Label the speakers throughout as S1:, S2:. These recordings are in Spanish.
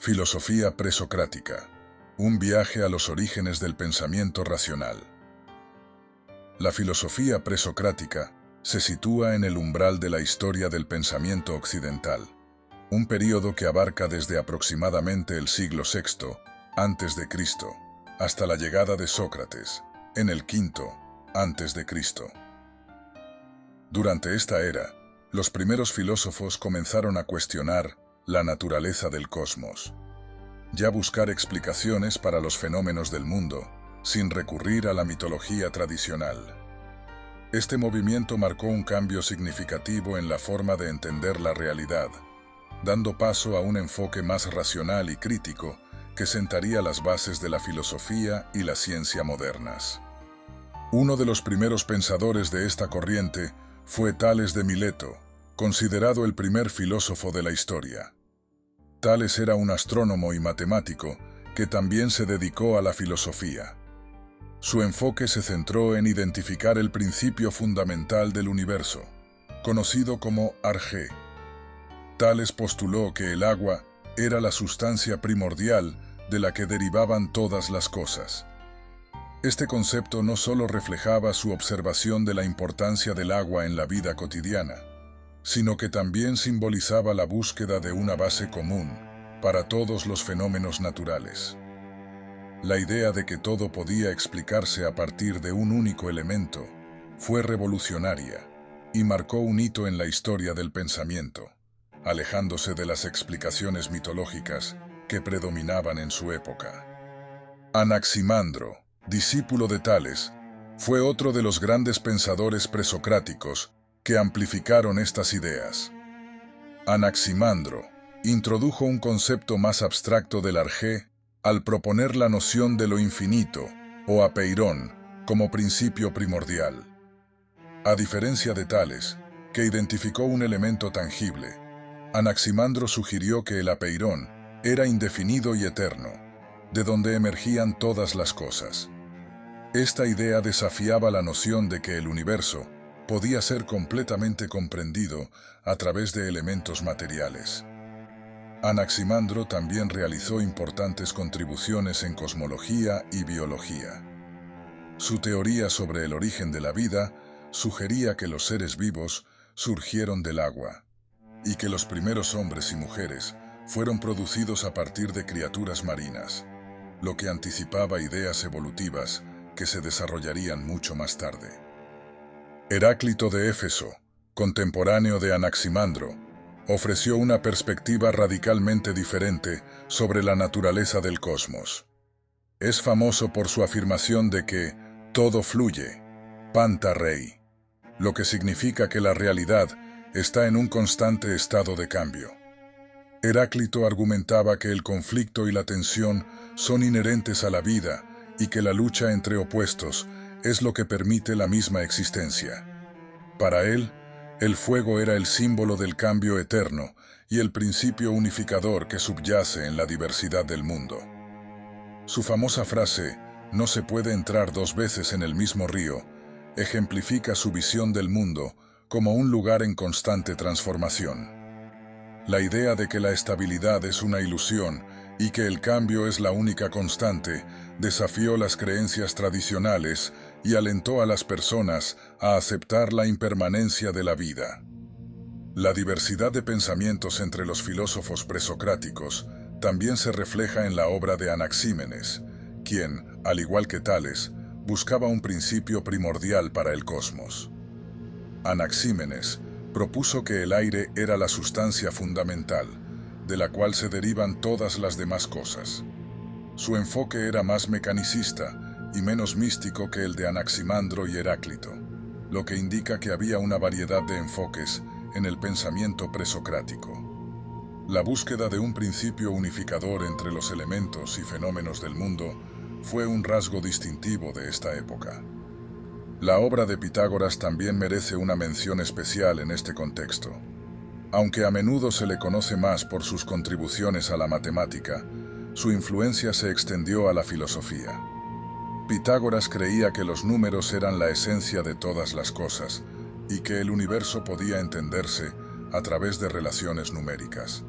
S1: Filosofía presocrática. Un viaje a los orígenes del pensamiento racional. La filosofía presocrática se sitúa en el umbral de la historia del pensamiento occidental, un período que abarca desde aproximadamente el siglo VI a.C. hasta la llegada de Sócrates, en el V a.C. Durante esta era, los primeros filósofos comenzaron a cuestionar la naturaleza del cosmos, ya buscar explicaciones para los fenómenos del mundo, sin recurrir a la mitología tradicional. Este movimiento marcó un cambio significativo en la forma de entender la realidad, dando paso a un enfoque más racional y crítico que sentaría las bases de la filosofía y la ciencia modernas. Uno de los primeros pensadores de esta corriente fue Tales de Mileto, considerado el primer filósofo de la historia. Tales era un astrónomo y matemático que también se dedicó a la filosofía. Su enfoque se centró en identificar el principio fundamental del universo, conocido como arjé. Tales postuló que el agua era la sustancia primordial de la que derivaban todas las cosas. Este concepto no solo reflejaba su observación de la importancia del agua en la vida cotidiana, sino que también simbolizaba la búsqueda de una base común para todos los fenómenos naturales. La idea de que todo podía explicarse a partir de un único elemento fue revolucionaria y marcó un hito en la historia del pensamiento, alejándose de las explicaciones mitológicas que predominaban en su época. Anaximandro, discípulo de Tales, fue otro de los grandes pensadores presocráticos que amplificaron estas ideas. Anaximandro introdujo un concepto más abstracto del arjé al proponer la noción de lo infinito, o apeirón, como principio primordial. A diferencia de Tales, que identificó un elemento tangible, Anaximandro sugirió que el apeirón era indefinido y eterno, de donde emergían todas las cosas. Esta idea desafiaba la noción de que el universo podía ser completamente comprendido a través de elementos materiales. Anaximandro también realizó importantes contribuciones en cosmología y biología. Su teoría sobre el origen de la vida sugería que los seres vivos surgieron del agua, y que los primeros hombres y mujeres fueron producidos a partir de criaturas marinas, lo que anticipaba ideas evolutivas que se desarrollarían mucho más tarde. Heráclito de Éfeso, contemporáneo de Anaximandro, ofreció una perspectiva radicalmente diferente sobre la naturaleza del cosmos. Es famoso por su afirmación de que todo fluye, panta rei, lo que significa que la realidad está en un constante estado de cambio. Heráclito argumentaba que el conflicto y la tensión son inherentes a la vida y que la lucha entre opuestos es lo que permite la misma existencia. Para él, el fuego era el símbolo del cambio eterno y el principio unificador que subyace en la diversidad del mundo. Su famosa frase, "No se puede entrar dos veces en el mismo río", ejemplifica su visión del mundo como un lugar en constante transformación. La idea de que la estabilidad es una ilusión y que el cambio es la única constante desafió las creencias tradicionales y alentó a las personas a aceptar la impermanencia de la vida. La diversidad de pensamientos entre los filósofos presocráticos también se refleja en la obra de Anaxímenes, quien, al igual que Tales, buscaba un principio primordial para el cosmos. Anaxímenes propuso que el aire era la sustancia fundamental, de la cual se derivan todas las demás cosas. Su enfoque era más mecanicista y menos místico que el de Anaximandro y Heráclito, lo que indica que había una variedad de enfoques en el pensamiento presocrático. La búsqueda de un principio unificador entre los elementos y fenómenos del mundo fue un rasgo distintivo de esta época. La obra de Pitágoras también merece una mención especial en este contexto. Aunque a menudo se le conoce más por sus contribuciones a la matemática, su influencia se extendió a la filosofía. Pitágoras creía que los números eran la esencia de todas las cosas y que el universo podía entenderse a través de relaciones numéricas.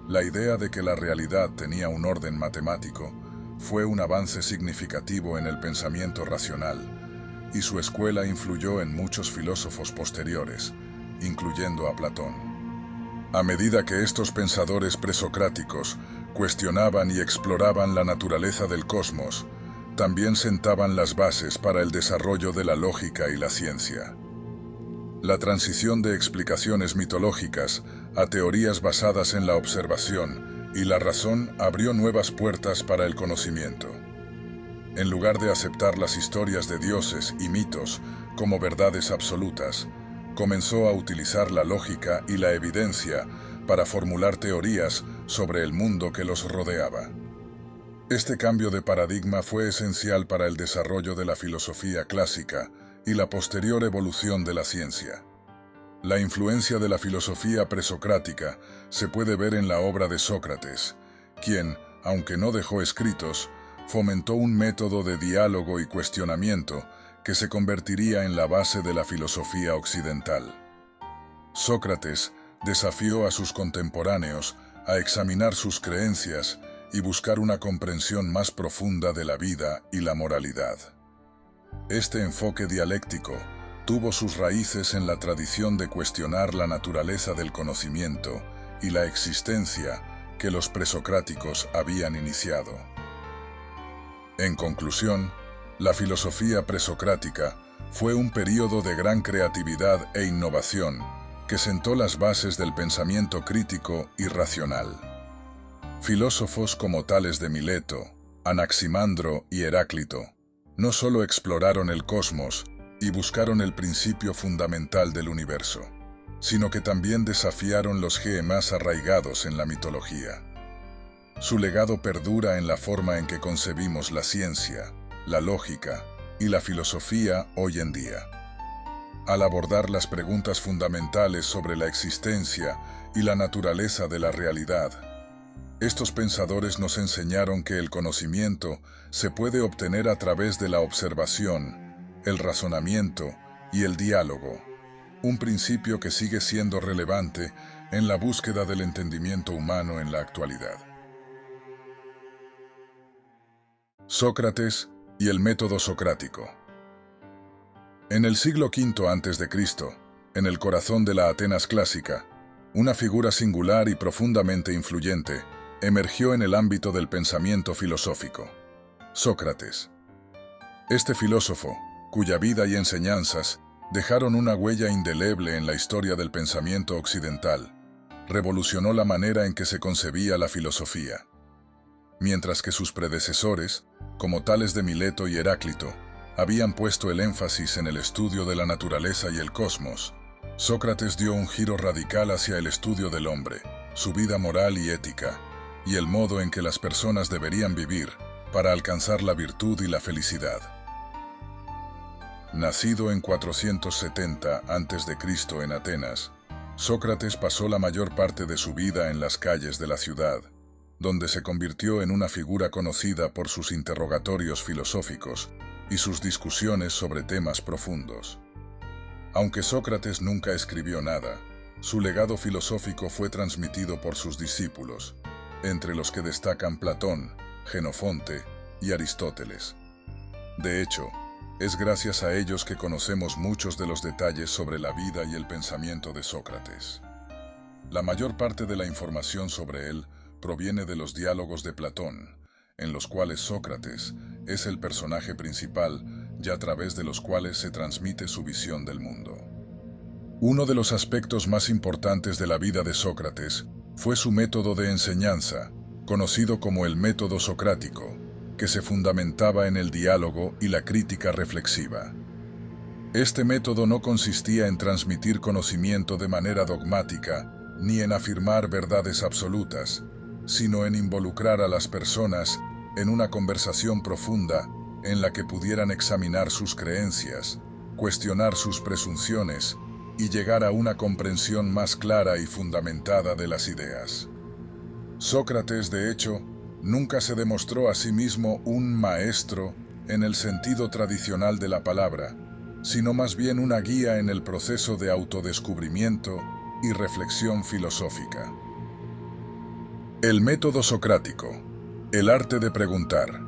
S1: La idea de que la realidad tenía un orden matemático fue un avance significativo en el pensamiento racional, y su escuela influyó en muchos filósofos posteriores, incluyendo a Platón. A medida que estos pensadores presocráticos cuestionaban y exploraban la naturaleza del cosmos, también sentaban las bases para el desarrollo de la lógica y la ciencia. La transición de explicaciones mitológicas a teorías basadas en la observación y la razón abrió nuevas puertas para el conocimiento. En lugar de aceptar las historias de dioses y mitos como verdades absolutas, comenzó a utilizar la lógica y la evidencia para formular teorías sobre el mundo que los rodeaba. Este cambio de paradigma fue esencial para el desarrollo de la filosofía clásica y la posterior evolución de la ciencia. La influencia de la filosofía presocrática se puede ver en la obra de Sócrates, quien, aunque no dejó escritos, fomentó un método de diálogo y cuestionamiento que se convertiría en la base de la filosofía occidental. Sócrates desafió a sus contemporáneos a examinar sus creencias y buscar una comprensión más profunda de la vida y la moralidad. Este enfoque dialéctico tuvo sus raíces en la tradición de cuestionar la naturaleza del conocimiento y la existencia que los presocráticos habían iniciado. En conclusión, la filosofía presocrática fue un período de gran creatividad e innovación que sentó las bases del pensamiento crítico y racional. Filósofos como Tales de Mileto, Anaximandro y Heráclito no solo exploraron el cosmos y buscaron el principio fundamental del universo, sino que también desafiaron los gemas arraigados en la mitología. Su legado perdura en la forma en que concebimos la ciencia, la lógica y la filosofía hoy en día. Al abordar las preguntas fundamentales sobre la existencia y la naturaleza de la realidad, estos pensadores nos enseñaron que el conocimiento se puede obtener a través de la observación, el razonamiento y el diálogo, un principio que sigue siendo relevante en la búsqueda del entendimiento humano en la actualidad. Sócrates y el método socrático. En el siglo V a.C., en el corazón de la Atenas clásica, una figura singular y profundamente influyente emergió en el ámbito del pensamiento filosófico: Sócrates. Este filósofo, cuya vida y enseñanzas dejaron una huella indeleble en la historia del pensamiento occidental, revolucionó la manera en que se concebía la filosofía. Mientras que sus predecesores, como Tales de Mileto y Heráclito, habían puesto el énfasis en el estudio de la naturaleza y el cosmos, Sócrates dio un giro radical hacia el estudio del hombre, su vida moral y ética, y el modo en que las personas deberían vivir para alcanzar la virtud y la felicidad. Nacido en 470 a.C. en Atenas, Sócrates pasó la mayor parte de su vida en las calles de la ciudad, donde se convirtió en una figura conocida por sus interrogatorios filosóficos y sus discusiones sobre temas profundos. Aunque Sócrates nunca escribió nada, su legado filosófico fue transmitido por sus discípulos, entre los que destacan Platón, Jenofonte y Aristóteles. De hecho, es gracias a ellos que conocemos muchos de los detalles sobre la vida y el pensamiento de Sócrates. La mayor parte de la información sobre él proviene de los diálogos de Platón, en los cuales Sócrates es el personaje principal y a través de los cuales se transmite su visión del mundo. Uno de los aspectos más importantes de la vida de Sócrates fue su método de enseñanza, conocido como el método socrático, que se fundamentaba en el diálogo y la crítica reflexiva. Este método no consistía en transmitir conocimiento de manera dogmática ni en afirmar verdades absolutas, sino en involucrar a las personas en una conversación profunda en la que pudieran examinar sus creencias, cuestionar sus presunciones y llegar a una comprensión más clara y fundamentada de las ideas. Sócrates, de hecho, nunca se demostró a sí mismo un maestro en el sentido tradicional de la palabra, sino más bien una guía en el proceso de autodescubrimiento y reflexión filosófica. El método socrático. El arte de preguntar.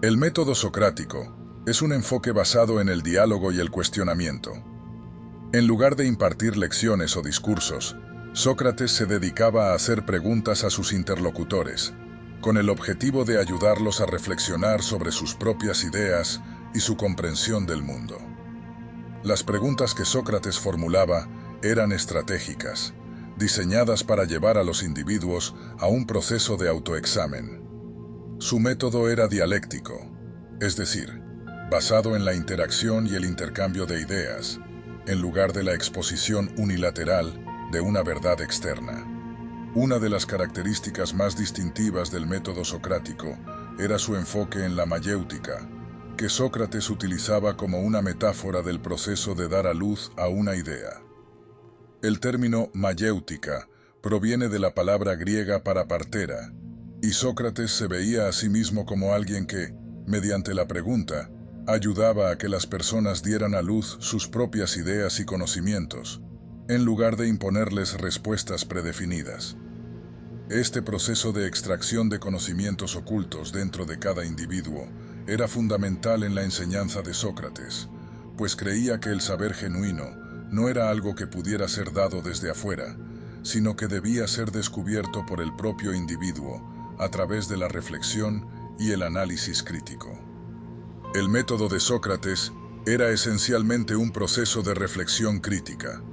S1: El método socrático es un enfoque basado en el diálogo y el cuestionamiento. En lugar de impartir lecciones o discursos, Sócrates se dedicaba a hacer preguntas a sus interlocutores, con el objetivo de ayudarlos a reflexionar sobre sus propias ideas y su comprensión del mundo. Las preguntas que Sócrates formulaba eran estratégicas, diseñadas para llevar a los individuos a un proceso de autoexamen. Su método era dialéctico, es decir, basado en la interacción y el intercambio de ideas, en lugar de la exposición unilateral de una verdad externa. Una de las características más distintivas del método socrático era su enfoque en la mayéutica, que Sócrates utilizaba como una metáfora del proceso de dar a luz a una idea. El término mayéutica proviene de la palabra griega para partera, y Sócrates se veía a sí mismo como alguien que, mediante la pregunta, ayudaba a que las personas dieran a luz sus propias ideas y conocimientos, en lugar de imponerles respuestas predefinidas. Este proceso de extracción de conocimientos ocultos dentro de cada individuo era fundamental en la enseñanza de Sócrates, pues creía que el saber genuino no era algo que pudiera ser dado desde afuera, sino que debía ser descubierto por el propio individuo a través de la reflexión y el análisis crítico. El método de Sócrates era esencialmente un proceso de reflexión crítica,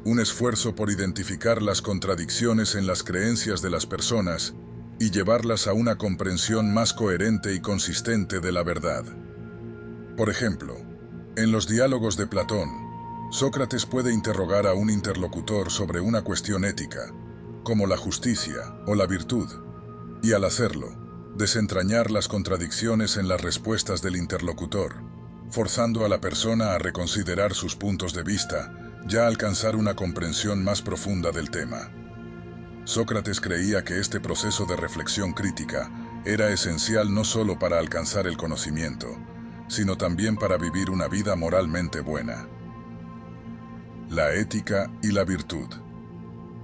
S1: un esfuerzo por identificar las contradicciones en las creencias de las personas y llevarlas a una comprensión más coherente y consistente de la verdad. Por ejemplo, en los diálogos de Platón, Sócrates puede interrogar a un interlocutor sobre una cuestión ética, como la justicia o la virtud, y al hacerlo, desentrañar las contradicciones en las respuestas del interlocutor, forzando a la persona a reconsiderar sus puntos de vista y a alcanzar una comprensión más profunda del tema. Sócrates creía que este proceso de reflexión crítica era esencial no solo para alcanzar el conocimiento, sino también para vivir una vida moralmente buena. La ética y la virtud.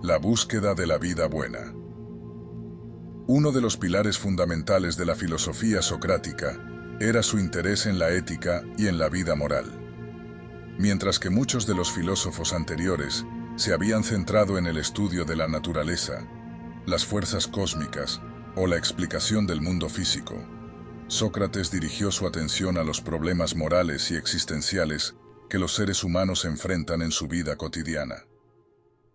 S1: La búsqueda de la vida buena. Uno de los pilares fundamentales de la filosofía socrática era su interés en la ética y en la vida moral. Mientras que muchos de los filósofos anteriores se habían centrado en el estudio de la naturaleza, las fuerzas cósmicas o la explicación del mundo físico, Sócrates dirigió su atención a los problemas morales y existenciales que los seres humanos enfrentan en su vida cotidiana.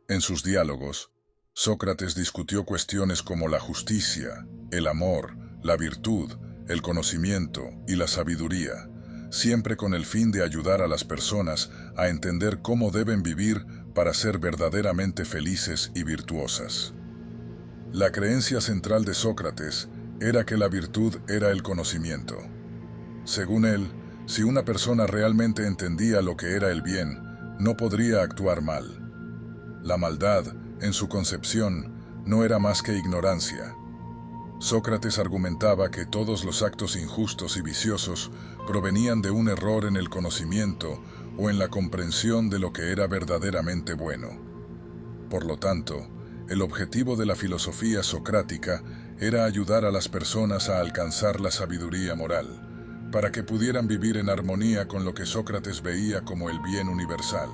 S1: En sus diálogos, Sócrates discutió cuestiones como la justicia, el amor, la virtud, el conocimiento y la sabiduría, siempre con el fin de ayudar a las personas a entender cómo deben vivir para ser verdaderamente felices y virtuosas. La creencia central de Sócrates era que la virtud era el conocimiento. Según él, si una persona realmente entendía lo que era el bien, no podría actuar mal. La maldad, en su concepción, no era más que ignorancia. Sócrates argumentaba que todos los actos injustos y viciosos provenían de un error en el conocimiento o en la comprensión de lo que era verdaderamente bueno. Por lo tanto, el objetivo de la filosofía socrática era ayudar a las personas a alcanzar la sabiduría moral, para que pudieran vivir en armonía con lo que Sócrates veía como el bien universal.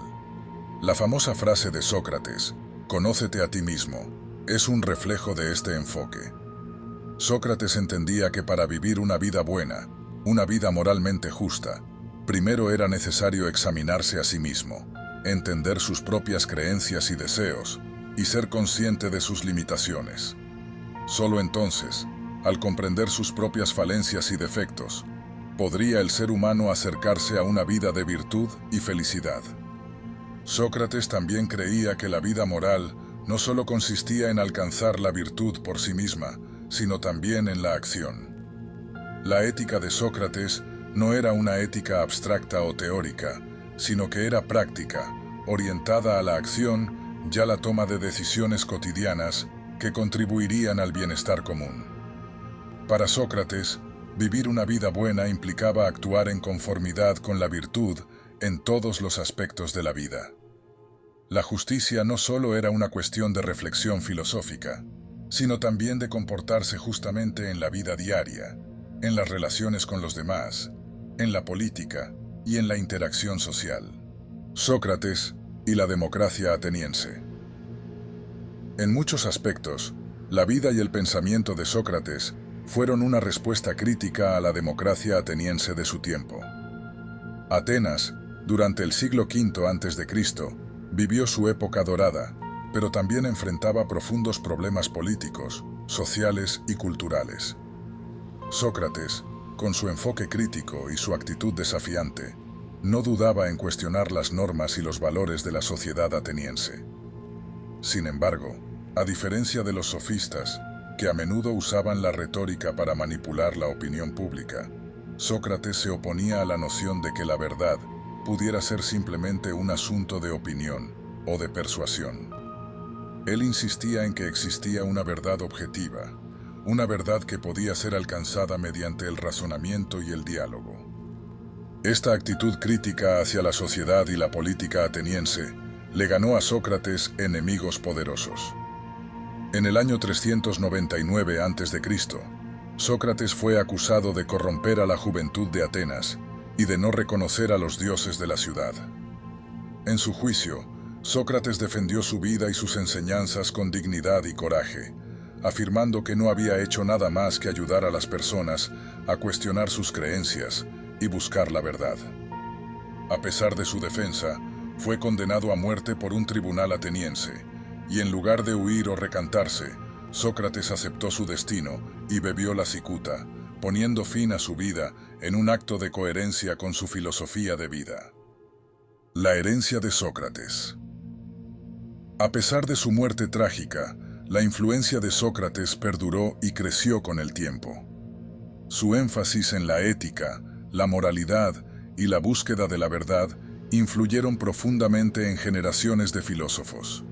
S1: La famosa frase de Sócrates, «Conócete a ti mismo», es un reflejo de este enfoque. Sócrates entendía que para vivir una vida buena, una vida moralmente justa, primero era necesario examinarse a sí mismo, entender sus propias creencias y deseos, y ser consciente de sus limitaciones. Solo entonces, al comprender sus propias falencias y defectos, podría el ser humano acercarse a una vida de virtud y felicidad. Sócrates también creía que la vida moral no solo consistía en alcanzar la virtud por sí misma, sino también en la acción. La ética de Sócrates no era una ética abstracta o teórica, sino que era práctica, orientada a la acción y a la toma de decisiones cotidianas que contribuirían al bienestar común. Para Sócrates, vivir una vida buena implicaba actuar en conformidad con la virtud en todos los aspectos de la vida. La justicia no solo era una cuestión de reflexión filosófica, sino también de comportarse justamente en la vida diaria, en las relaciones con los demás, en la política y en la interacción social. Sócrates y la democracia ateniense. En muchos aspectos, la vida y el pensamiento de Sócrates fueron una respuesta crítica a la democracia ateniense de su tiempo. Atenas, durante el siglo V a.C., vivió su época dorada, pero también enfrentaba profundos problemas políticos, sociales y culturales. Sócrates, con su enfoque crítico y su actitud desafiante, no dudaba en cuestionar las normas y los valores de la sociedad ateniense. Sin embargo, a diferencia de los sofistas, que a menudo usaban la retórica para manipular la opinión pública, Sócrates se oponía a la noción de que la verdad pudiera ser simplemente un asunto de opinión o de persuasión. Él insistía en que existía una verdad objetiva, una verdad que podía ser alcanzada mediante el razonamiento y el diálogo. Esta actitud crítica hacia la sociedad y la política ateniense le ganó a Sócrates enemigos poderosos. En el año 399 a.C., Sócrates fue acusado de corromper a la juventud de Atenas y de no reconocer a los dioses de la ciudad. En su juicio, Sócrates defendió su vida y sus enseñanzas con dignidad y coraje, afirmando que no había hecho nada más que ayudar a las personas a cuestionar sus creencias y buscar la verdad. A pesar de su defensa, fue condenado a muerte por un tribunal ateniense, y en lugar de huir o recantarse, Sócrates aceptó su destino y bebió la cicuta, poniendo fin a su vida en un acto de coherencia con su filosofía de vida. La herencia de Sócrates. A pesar de su muerte trágica, la influencia de Sócrates perduró y creció con el tiempo. Su énfasis en la ética, la moralidad y la búsqueda de la verdad influyeron profundamente en generaciones de filósofos.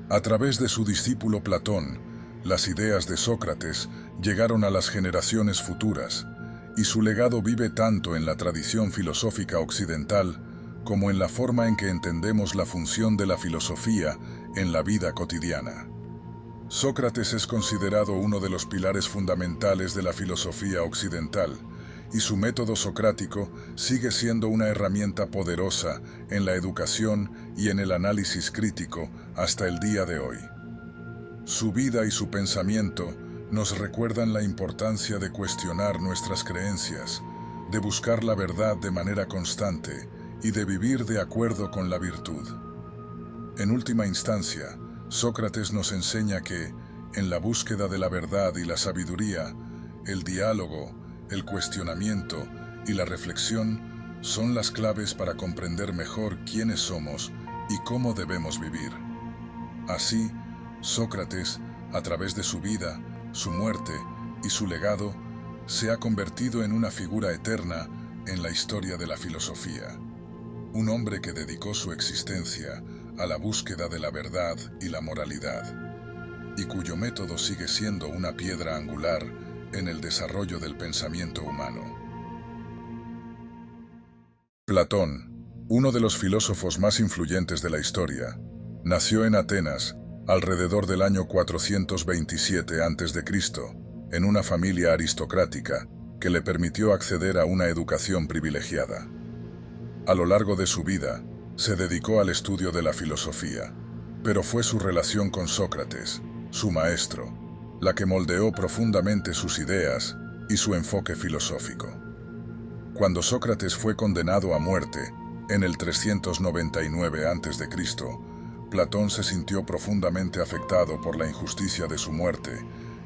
S1: A través de su discípulo Platón, las ideas de Sócrates llegaron a las generaciones futuras, y su legado vive tanto en la tradición filosófica occidental como en la forma en que entendemos la función de la filosofía en la vida cotidiana. Sócrates es considerado uno de los pilares fundamentales de la filosofía occidental, y su método socrático sigue siendo una herramienta poderosa en la educación y en el análisis crítico hasta el día de hoy. Su vida y su pensamiento nos recuerdan la importancia de cuestionar nuestras creencias, de buscar la verdad de manera constante y de vivir de acuerdo con la virtud. En última instancia, Sócrates nos enseña que, en la búsqueda de la verdad y la sabiduría, el diálogo, el cuestionamiento y la reflexión son las claves para comprender mejor quiénes somos y cómo debemos vivir. Así, Sócrates, a través de su vida, su muerte y su legado, se ha convertido en una figura eterna en la historia de la filosofía. Un hombre que dedicó su existencia a la búsqueda de la verdad y la moralidad, y cuyo método sigue siendo una piedra angular en el desarrollo del pensamiento humano. Platón, uno de los filósofos más influyentes de la historia, nació en Atenas alrededor del año 427 a.C., en una familia aristocrática que le permitió acceder a una educación privilegiada. A lo largo de su vida, se dedicó al estudio de la filosofía, pero fue su relación con Sócrates, su maestro, la que moldeó profundamente sus ideas y su enfoque filosófico. Cuando Sócrates fue condenado a muerte, en el 399 a.C., Platón se sintió profundamente afectado por la injusticia de su muerte,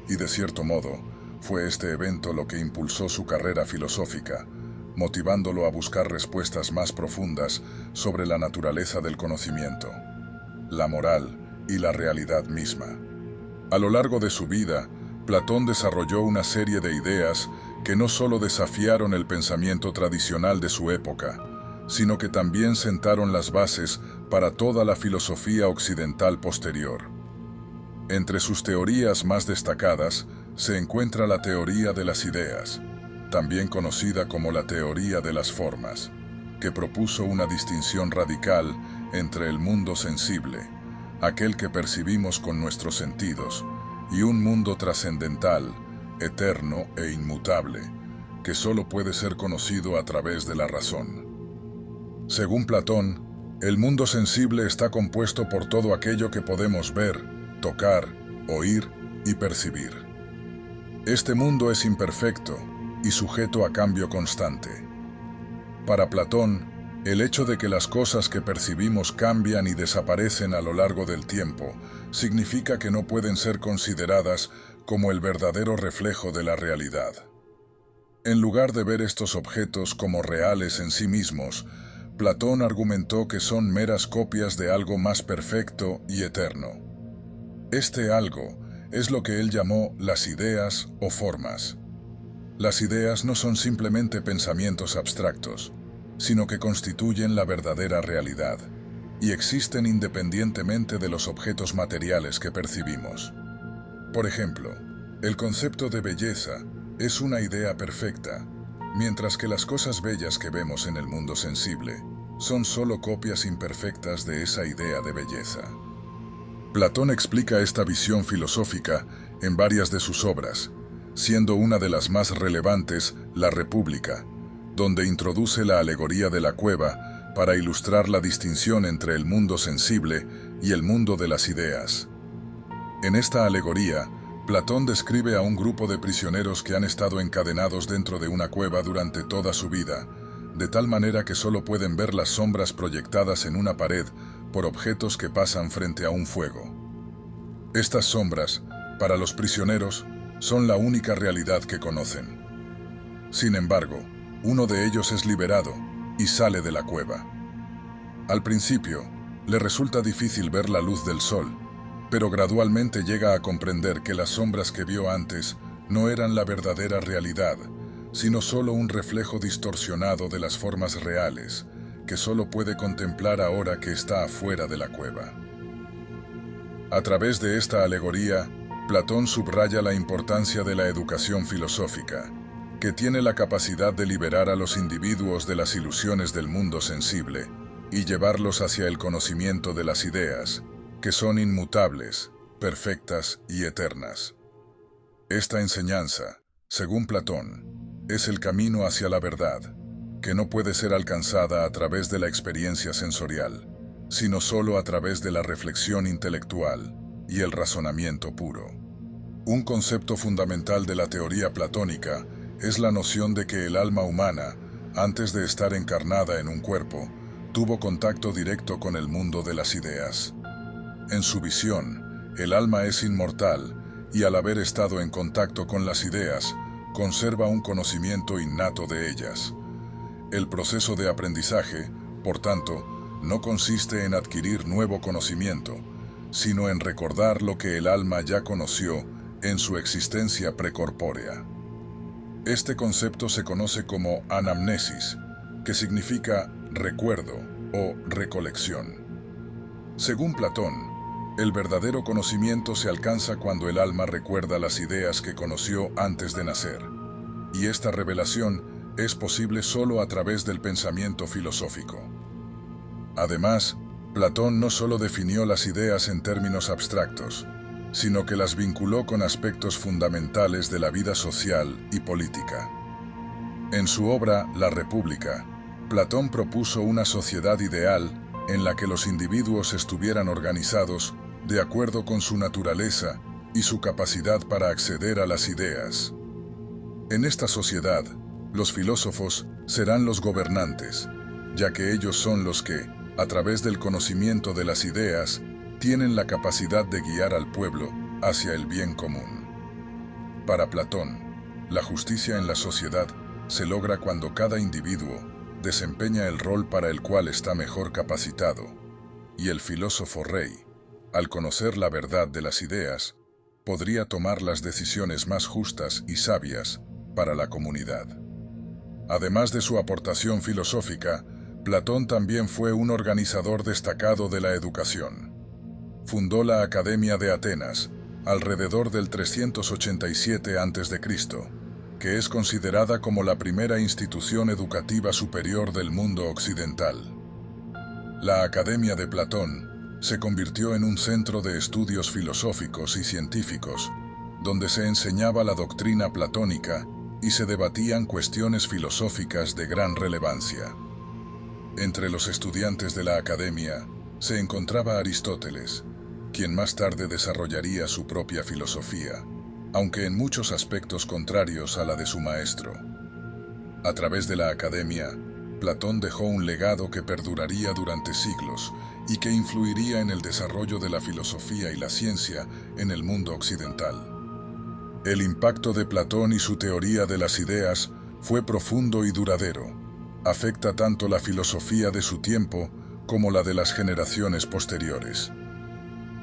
S1: y de cierto modo, fue este evento lo que impulsó su carrera filosófica, motivándolo a buscar respuestas más profundas sobre la naturaleza del conocimiento, la moral y la realidad misma. A lo largo de su vida, Platón desarrolló una serie de ideas que no solo desafiaron el pensamiento tradicional de su época, sino que también sentaron las bases para toda la filosofía occidental posterior. Entre sus teorías más destacadas se encuentra la teoría de las ideas, también conocida como la teoría de las formas, que propuso una distinción radical entre el mundo sensible, aquel que percibimos con nuestros sentidos, y un mundo trascendental, eterno e inmutable, que solo puede ser conocido a través de la razón. Según Platón, el mundo sensible está compuesto por todo aquello que podemos ver, tocar, oír y percibir. Este mundo es imperfecto y sujeto a cambio constante. Para Platón, el hecho de que las cosas que percibimos cambian y desaparecen a lo largo del tiempo significa que no pueden ser consideradas como el verdadero reflejo de la realidad. En lugar de ver estos objetos como reales en sí mismos, Platón argumentó que son meras copias de algo más perfecto y eterno. Este algo es lo que él llamó las ideas o formas. Las ideas no son simplemente pensamientos abstractos, sino que constituyen la verdadera realidad, y existen independientemente de los objetos materiales que percibimos. Por ejemplo, el concepto de belleza es una idea perfecta, mientras que las cosas bellas que vemos en el mundo sensible son solo copias imperfectas de esa idea de belleza. Platón explica esta visión filosófica en varias de sus obras, siendo una de las más relevantes La República, donde introduce la alegoría de la cueva para ilustrar la distinción entre el mundo sensible y el mundo de las ideas. En esta alegoría, Platón describe a un grupo de prisioneros que han estado encadenados dentro de una cueva durante toda su vida, de tal manera que solo pueden ver las sombras proyectadas en una pared por objetos que pasan frente a un fuego. Estas sombras, para los prisioneros, son la única realidad que conocen. Sin embargo, uno de ellos es liberado y sale de la cueva. Al principio, le resulta difícil ver la luz del sol, pero gradualmente llega a comprender que las sombras que vio antes no eran la verdadera realidad, sino solo un reflejo distorsionado de las formas reales, que solo puede contemplar ahora que está afuera de la cueva. A través de esta alegoría, Platón subraya la importancia de la educación filosófica, que tiene la capacidad de liberar a los individuos de las ilusiones del mundo sensible y llevarlos hacia el conocimiento de las ideas, que son inmutables, perfectas y eternas. Esta enseñanza, según Platón, es el camino hacia la verdad, que no puede ser alcanzada a través de la experiencia sensorial, sino solo a través de la reflexión intelectual y el razonamiento puro. Un concepto fundamental de la teoría platónica es la noción de que el alma humana, antes de estar encarnada en un cuerpo, tuvo contacto directo con el mundo de las ideas. En su visión, el alma es inmortal y al haber estado en contacto con las ideas, conserva un conocimiento innato de ellas. El proceso de aprendizaje, por tanto, no consiste en adquirir nuevo conocimiento, sino en recordar lo que el alma ya conoció en su existencia precorpórea. Este concepto se conoce como anamnesis, que significa recuerdo o recolección. Según Platón, el verdadero conocimiento se alcanza cuando el alma recuerda las ideas que conoció antes de nacer, y esta revelación es posible solo a través del pensamiento filosófico. Además, Platón no solo definió las ideas en términos abstractos, sino que las vinculó con aspectos fundamentales de la vida social y política. En su obra La República, Platón propuso una sociedad ideal en la que los individuos estuvieran organizados de acuerdo con su naturaleza y su capacidad para acceder a las ideas. En esta sociedad, los filósofos serán los gobernantes, ya que ellos son los que, a través del conocimiento de las ideas, tienen la capacidad de guiar al pueblo hacia el bien común. Para Platón, la justicia en la sociedad se logra cuando cada individuo desempeña el rol para el cual está mejor capacitado, y el filósofo rey, al conocer la verdad de las ideas, podría tomar las decisiones más justas y sabias para la comunidad. Además de su aportación filosófica, Platón también fue un organizador destacado de la educación. Fundó la Academia de Atenas, alrededor del 387 a.C., que es considerada como la primera institución educativa superior del mundo occidental. La Academia de Platón se convirtió en un centro de estudios filosóficos y científicos donde se enseñaba la doctrina platónica y se debatían cuestiones filosóficas de gran relevancia. Entre los estudiantes de la academia se encontraba Aristóteles, quien más tarde desarrollaría su propia filosofía, aunque en muchos aspectos contrarios a la de su maestro. A través de la academia, Platón dejó un legado que perduraría durante siglos y que influiría en el desarrollo de la filosofía y la ciencia en el mundo occidental. El impacto de Platón y su teoría de las ideas fue profundo y duradero. Afecta tanto la filosofía de su tiempo como la de las generaciones posteriores.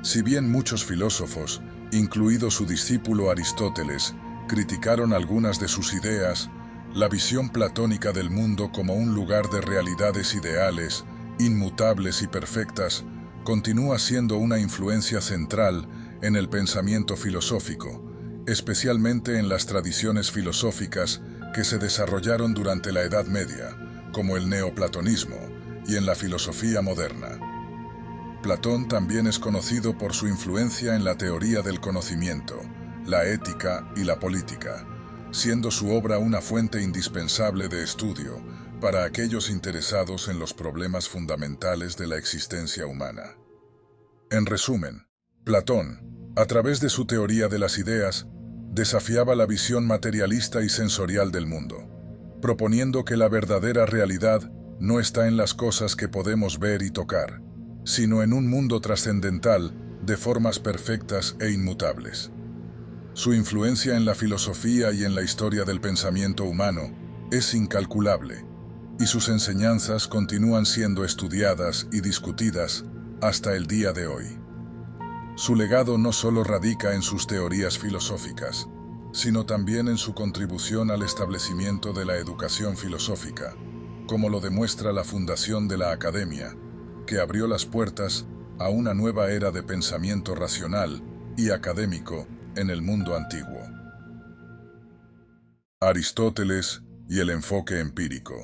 S1: Si bien muchos filósofos, incluido su discípulo Aristóteles, criticaron algunas de sus ideas, la visión platónica del mundo como un lugar de realidades ideales, inmutables y perfectas, continúa siendo una influencia central en el pensamiento filosófico, especialmente en las tradiciones filosóficas que se desarrollaron durante la Edad Media, como el neoplatonismo, y en la filosofía moderna. Platón también es conocido por su influencia en la teoría del conocimiento, la ética y la política, siendo su obra una fuente indispensable de estudio para aquellos interesados en los problemas fundamentales de la existencia humana. En resumen, Platón, a través de su teoría de las ideas, desafiaba la visión materialista y sensorial del mundo, proponiendo que la verdadera realidad no está en las cosas que podemos ver y tocar, sino en un mundo trascendental de formas perfectas e inmutables. Su influencia en la filosofía y en la historia del pensamiento humano es incalculable, y sus enseñanzas continúan siendo estudiadas y discutidas hasta el día de hoy. Su legado no solo radica en sus teorías filosóficas, sino también en su contribución al establecimiento de la educación filosófica, como lo demuestra la fundación de la Academia, que abrió las puertas a una nueva era de pensamiento racional y académico en el mundo antiguo. Aristóteles y el enfoque empírico.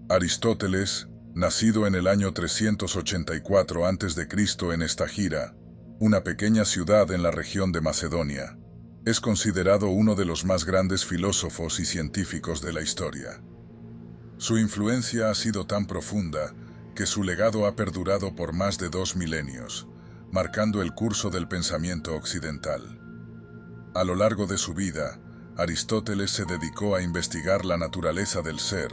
S1: Aristóteles, nacido en el año 384 a.C. en Estagira, una pequeña ciudad en la región de Macedonia, es considerado uno de los más grandes filósofos y científicos de la historia. Su influencia ha sido tan profunda que su legado ha perdurado por más de 2 milenios, marcando el curso del pensamiento occidental. A lo largo de su vida, Aristóteles se dedicó a investigar la naturaleza del ser,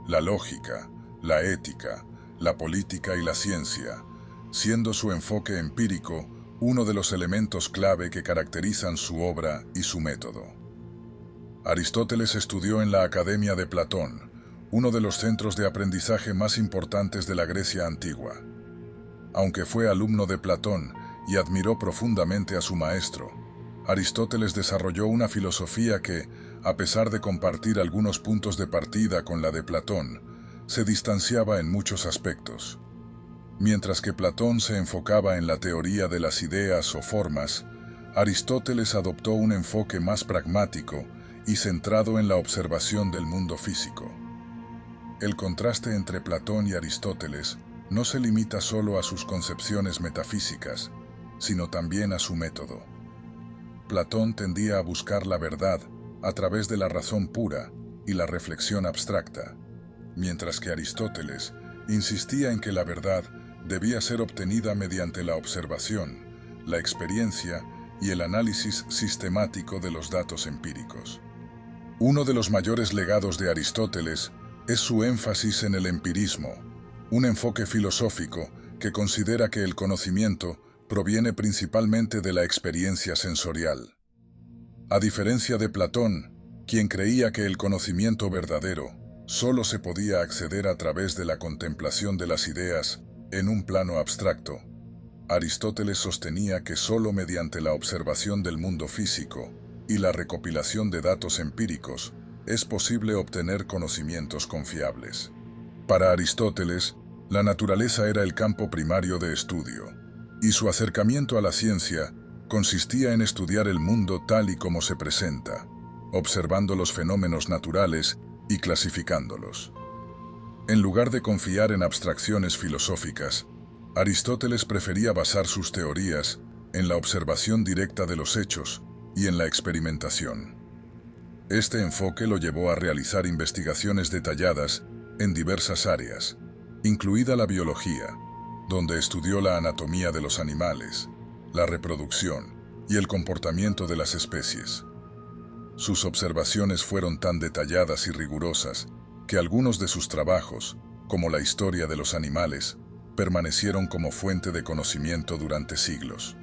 S1: la lógica, la ética, la política y la ciencia, siendo su enfoque empírico uno de los elementos clave que caracterizan su obra y su método. Aristóteles estudió en la Academia de Platón, uno de los centros de aprendizaje más importantes de la Grecia antigua. Aunque fue alumno de Platón y admiró profundamente a su maestro, Aristóteles desarrolló una filosofía que, a pesar de compartir algunos puntos de partida con la de Platón, se distanciaba en muchos aspectos. Mientras que Platón se enfocaba en la teoría de las ideas o formas, Aristóteles adoptó un enfoque más pragmático y centrado en la observación del mundo físico. El contraste entre Platón y Aristóteles no se limita solo a sus concepciones metafísicas, sino también a su método. Platón tendía a buscar la verdad a través de la razón pura y la reflexión abstracta, mientras que Aristóteles insistía en que la verdad debía ser obtenida mediante la observación, la experiencia y el análisis sistemático de los datos empíricos. Uno de los mayores legados de Aristóteles es su énfasis en el empirismo, un enfoque filosófico que considera que el conocimiento proviene principalmente de la experiencia sensorial. A diferencia de Platón, quien creía que el conocimiento verdadero solo se podía acceder a través de la contemplación de las ideas en un plano abstracto, Aristóteles sostenía que solo mediante la observación del mundo físico y la recopilación de datos empíricos es posible obtener conocimientos confiables. Para Aristóteles, la naturaleza era el campo primario de estudio, y su acercamiento a la ciencia consistía en estudiar el mundo tal y como se presenta, observando los fenómenos naturales y clasificándolos. En lugar de confiar en abstracciones filosóficas, Aristóteles prefería basar sus teorías en la observación directa de los hechos y en la experimentación. Este enfoque lo llevó a realizar investigaciones detalladas en diversas áreas, incluida la biología, donde estudió la anatomía de los animales, la reproducción y el comportamiento de las especies. Sus observaciones fueron tan detalladas y rigurosas que algunos de sus trabajos, como la historia de los animales, permanecieron como fuente de conocimiento durante siglos.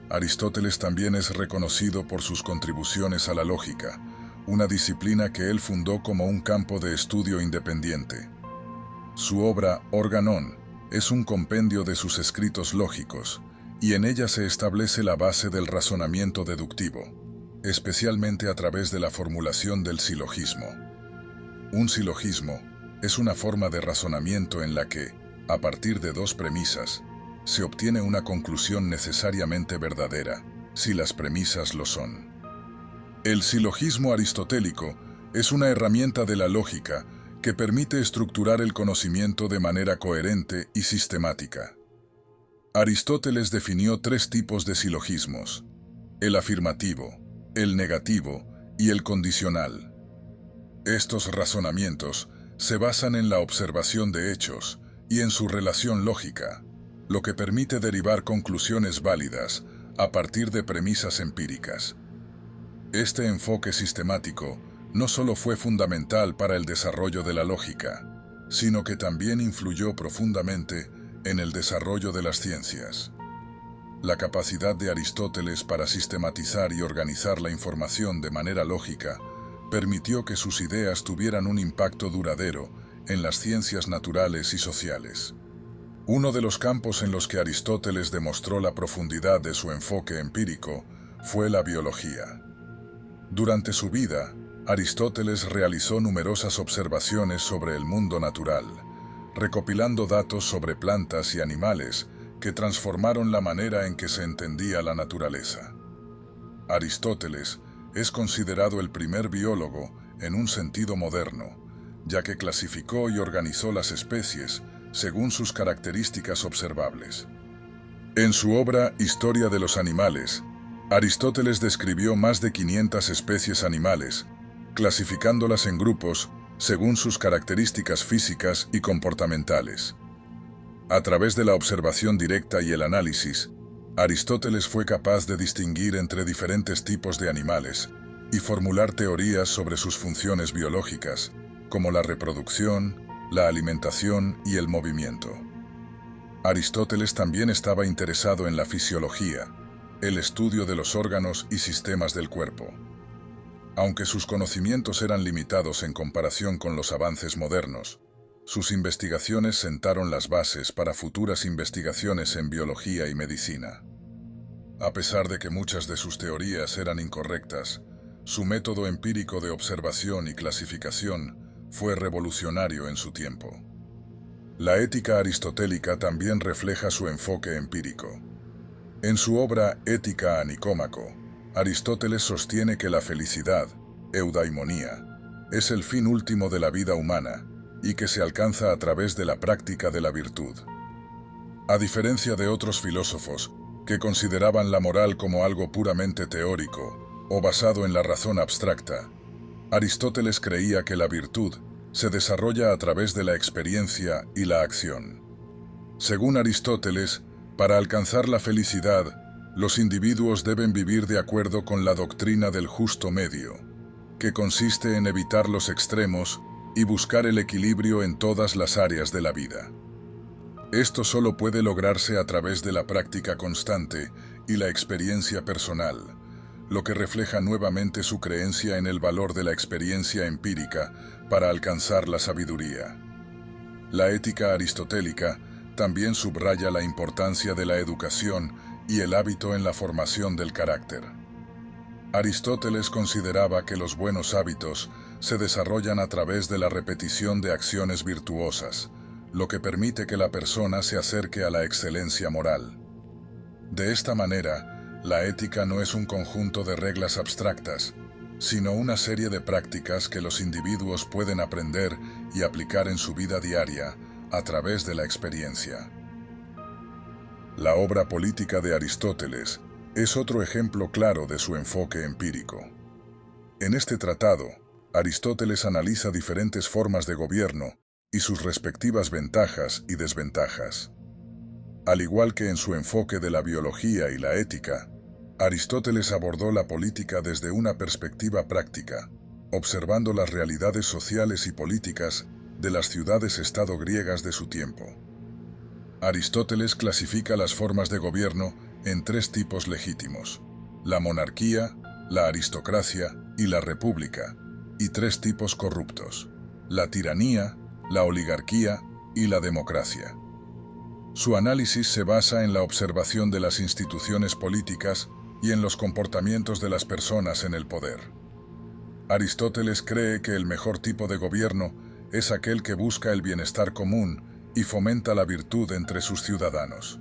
S1: Aristóteles también es reconocido por sus contribuciones a la lógica, una disciplina que él fundó como un campo de estudio independiente. Su obra, Organon, es un compendio de sus escritos lógicos, y en ella se establece la base del razonamiento deductivo, especialmente a través de la formulación del silogismo. Un silogismo es una forma de razonamiento en la que, a partir de dos premisas, se obtiene una conclusión necesariamente verdadera, si las premisas lo son. El silogismo aristotélico es una herramienta de la lógica que permite estructurar el conocimiento de manera coherente y sistemática. Aristóteles definió tres tipos de silogismos: el afirmativo, el negativo y el condicional. Estos razonamientos se basan en la observación de hechos y en su relación lógica, lo que permite derivar conclusiones válidas a partir de premisas empíricas. Este enfoque sistemático no solo fue fundamental para el desarrollo de la lógica, sino que también influyó profundamente en el desarrollo de las ciencias. La capacidad de Aristóteles para sistematizar y organizar la información de manera lógica permitió que sus ideas tuvieran un impacto duradero en las ciencias naturales y sociales. Uno de los campos en los que Aristóteles demostró la profundidad de su enfoque empírico fue la biología. Durante su vida, Aristóteles realizó numerosas observaciones sobre el mundo natural, recopilando datos sobre plantas y animales que transformaron la manera en que se entendía la naturaleza. Aristóteles es considerado el primer biólogo en un sentido moderno, ya que clasificó y organizó las especies según sus características observables. En su obra Historia de los animales, Aristóteles describió más de 500 especies animales, clasificándolas en grupos según sus características físicas y comportamentales. A través de la observación directa y el análisis, Aristóteles fue capaz de distinguir entre diferentes tipos de animales y formular teorías sobre sus funciones biológicas, como la reproducción, la alimentación y el movimiento. Aristóteles también estaba interesado en la fisiología, el estudio de los órganos y sistemas del cuerpo. Aunque sus conocimientos eran limitados en comparación con los avances modernos, sus investigaciones sentaron las bases para futuras investigaciones en biología y medicina. A pesar de que muchas de sus teorías eran incorrectas, su método empírico de observación y clasificación fue revolucionario en su tiempo. La ética aristotélica también refleja su enfoque empírico. En su obra Ética a Nicómaco, Aristóteles sostiene que la felicidad, eudaimonía, es el fin último de la vida humana y que se alcanza a través de la práctica de la virtud. A diferencia de otros filósofos que consideraban la moral como algo puramente teórico o basado en la razón abstracta, Aristóteles creía que la virtud se desarrolla a través de la experiencia y la acción. Según Aristóteles, para alcanzar la felicidad, los individuos deben vivir de acuerdo con la doctrina del justo medio, que consiste en evitar los extremos y buscar el equilibrio en todas las áreas de la vida. Esto solo puede lograrse a través de la práctica constante y la experiencia personal, lo que refleja nuevamente su creencia en el valor de la experiencia empírica para alcanzar la sabiduría. La ética aristotélica también subraya la importancia de la educación y el hábito en la formación del carácter. Aristóteles consideraba que los buenos hábitos se desarrollan a través de la repetición de acciones virtuosas, lo que permite que la persona se acerque a la excelencia moral. De esta manera, la ética no es un conjunto de reglas abstractas, sino una serie de prácticas que los individuos pueden aprender y aplicar en su vida diaria a través de la experiencia. La obra política de Aristóteles es otro ejemplo claro de su enfoque empírico. En este tratado, Aristóteles analiza diferentes formas de gobierno y sus respectivas ventajas y desventajas. Al igual que en su enfoque de la biología y la ética, Aristóteles abordó la política desde una perspectiva práctica, observando las realidades sociales y políticas de las ciudades-estado griegas de su tiempo. Aristóteles clasifica las formas de gobierno en tres tipos legítimos: la monarquía, la aristocracia y la república, y tres tipos corruptos: la tiranía, la oligarquía y la democracia. Su análisis se basa en la observación de las instituciones políticas y en los comportamientos de las personas en el poder. Aristóteles cree que el mejor tipo de gobierno es aquel que busca el bienestar común y fomenta la virtud entre sus ciudadanos.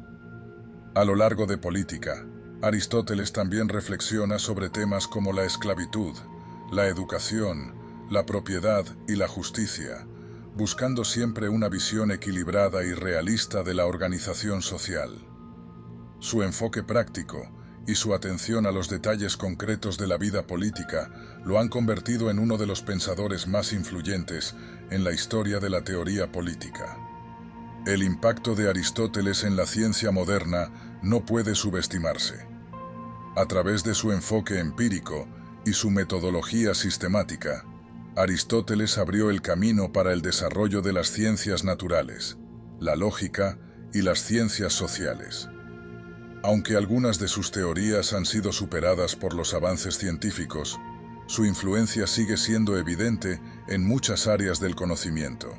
S1: A lo largo de Política, Aristóteles también reflexiona sobre temas como la esclavitud, la educación, la propiedad y la justicia, buscando siempre una visión equilibrada y realista de la organización social. Su enfoque práctico y su atención a los detalles concretos de la vida política lo han convertido en uno de los pensadores más influyentes en la historia de la teoría política. El impacto de Aristóteles en la ciencia moderna no puede subestimarse. A través de su enfoque empírico y su metodología sistemática, Aristóteles abrió el camino para el desarrollo de las ciencias naturales, la lógica y las ciencias sociales. Aunque algunas de sus teorías han sido superadas por los avances científicos, su influencia sigue siendo evidente en muchas áreas del conocimiento.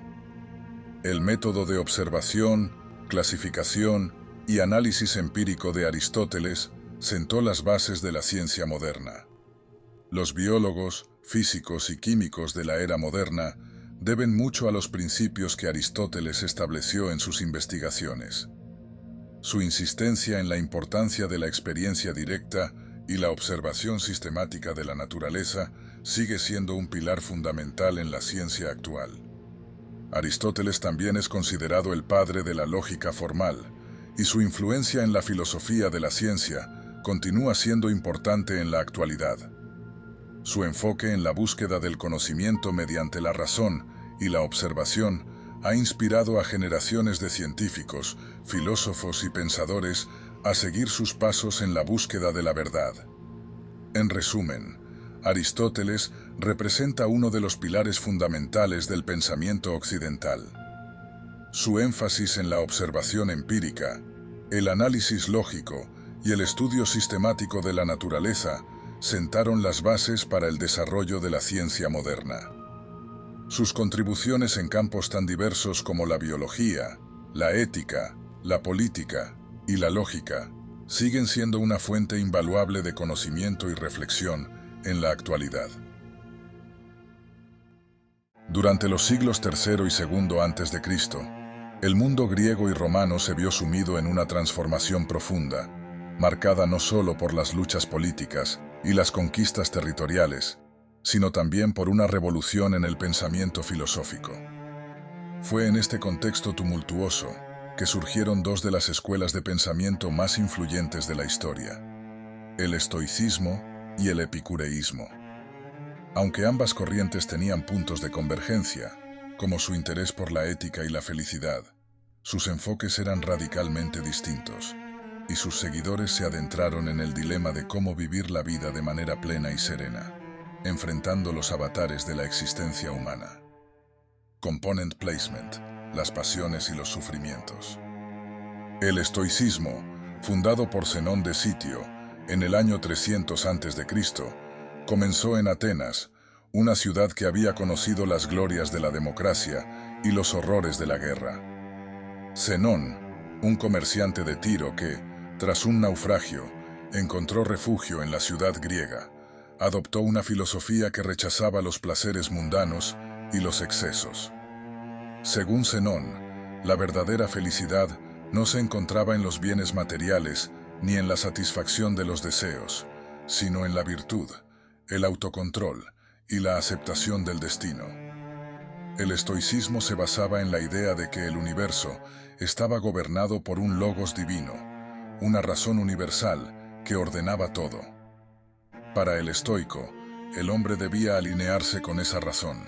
S1: El método de observación, clasificación y análisis empírico de Aristóteles sentó las bases de la ciencia moderna. Los biólogos, físicos y químicos de la era moderna deben mucho a los principios que Aristóteles estableció en sus investigaciones. Su insistencia en la importancia de la experiencia directa y la observación sistemática de la naturaleza sigue siendo un pilar fundamental en la ciencia actual. Aristóteles también es considerado el padre de la lógica formal, y su influencia en la filosofía de la ciencia continúa siendo importante en la actualidad. Su enfoque en la búsqueda del conocimiento mediante la razón y la observación ha inspirado a generaciones de científicos, filósofos y pensadores a seguir sus pasos en la búsqueda de la verdad. En resumen, Aristóteles representa uno de los pilares fundamentales del pensamiento occidental. Su énfasis en la observación empírica, el análisis lógico y el estudio sistemático de la naturaleza sentaron las bases para el desarrollo de la ciencia moderna. Sus contribuciones en campos tan diversos como la biología, la ética, la política y la lógica siguen siendo una fuente invaluable de conocimiento y reflexión en la actualidad. Durante los siglos III y II a.C., el mundo griego y romano se vio sumido en una transformación profunda, marcada no solo por las luchas políticas y las conquistas territoriales, sino también por una revolución en el pensamiento filosófico. Fue en este contexto tumultuoso que surgieron dos de las escuelas de pensamiento más influyentes de la historia: el estoicismo y el epicureísmo. Aunque ambas corrientes tenían puntos de convergencia, como su interés por la ética y la felicidad, sus enfoques eran radicalmente distintos, y sus seguidores se adentraron en el dilema de cómo vivir la vida de manera plena y serena, enfrentando los avatares de la existencia humana. Component placement, las pasiones y los sufrimientos. El estoicismo, fundado por Zenón de Sitio en el año 300 a.C., comenzó en Atenas, una ciudad que había conocido las glorias de la democracia y los horrores de la guerra. Zenón, un comerciante de Tiro que, tras un naufragio, encontró refugio en la ciudad griega, adoptó una filosofía que rechazaba los placeres mundanos y los excesos. Según Zenón, la verdadera felicidad no se encontraba en los bienes materiales ni en la satisfacción de los deseos, sino en la virtud, el autocontrol y la aceptación del destino. El estoicismo se basaba en la idea de que el universo estaba gobernado por un logos divino, una razón universal que ordenaba todo. Para el estoico, el hombre debía alinearse con esa razón,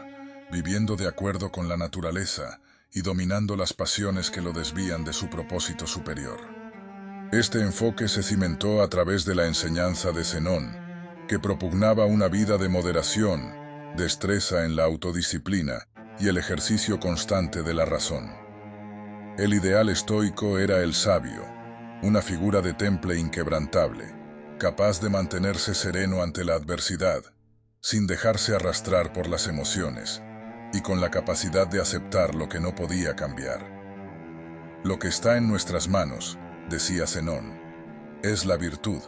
S1: viviendo de acuerdo con la naturaleza y dominando las pasiones que lo desvían de su propósito superior. Este enfoque se cimentó a través de la enseñanza de Zenón, que propugnaba una vida de moderación, destreza en la autodisciplina y el ejercicio constante de la razón. El ideal estoico era el sabio, una figura de temple inquebrantable, capaz de mantenerse sereno ante la adversidad, sin dejarse arrastrar por las emociones, y con la capacidad de aceptar lo que no podía cambiar. Lo que está en nuestras manos, decía Zenón, es la virtud,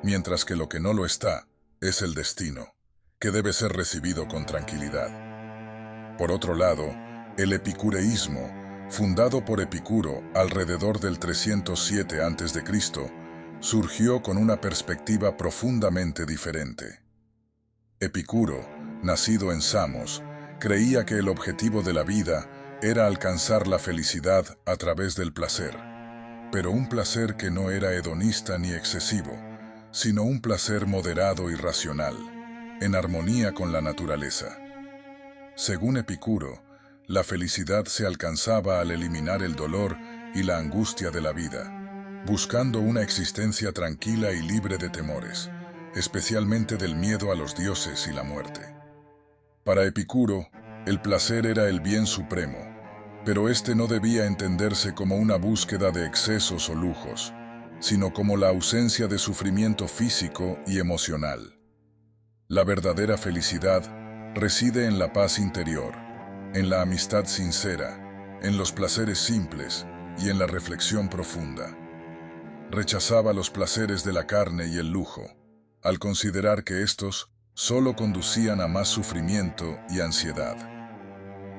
S1: mientras que lo que no lo está es el destino, que debe ser recibido con tranquilidad. Por otro lado, el epicureísmo, fundado por Epicuro alrededor del 307 a.C., surgió con una perspectiva profundamente diferente. Epicuro, nacido en Samos, creía que el objetivo de la vida era alcanzar la felicidad a través del placer, pero un placer que no era hedonista ni excesivo, sino un placer moderado y racional, en armonía con la naturaleza. Según Epicuro, la felicidad se alcanzaba al eliminar el dolor y la angustia de la vida, buscando una existencia tranquila y libre de temores, especialmente del miedo a los dioses y la muerte. Para Epicuro, el placer era el bien supremo, pero este no debía entenderse como una búsqueda de excesos o lujos, sino como la ausencia de sufrimiento físico y emocional. La verdadera felicidad reside en la paz interior, en la amistad sincera, en los placeres simples y en la reflexión profunda. Rechazaba los placeres de la carne y el lujo, al considerar que estos solo conducían a más sufrimiento y ansiedad.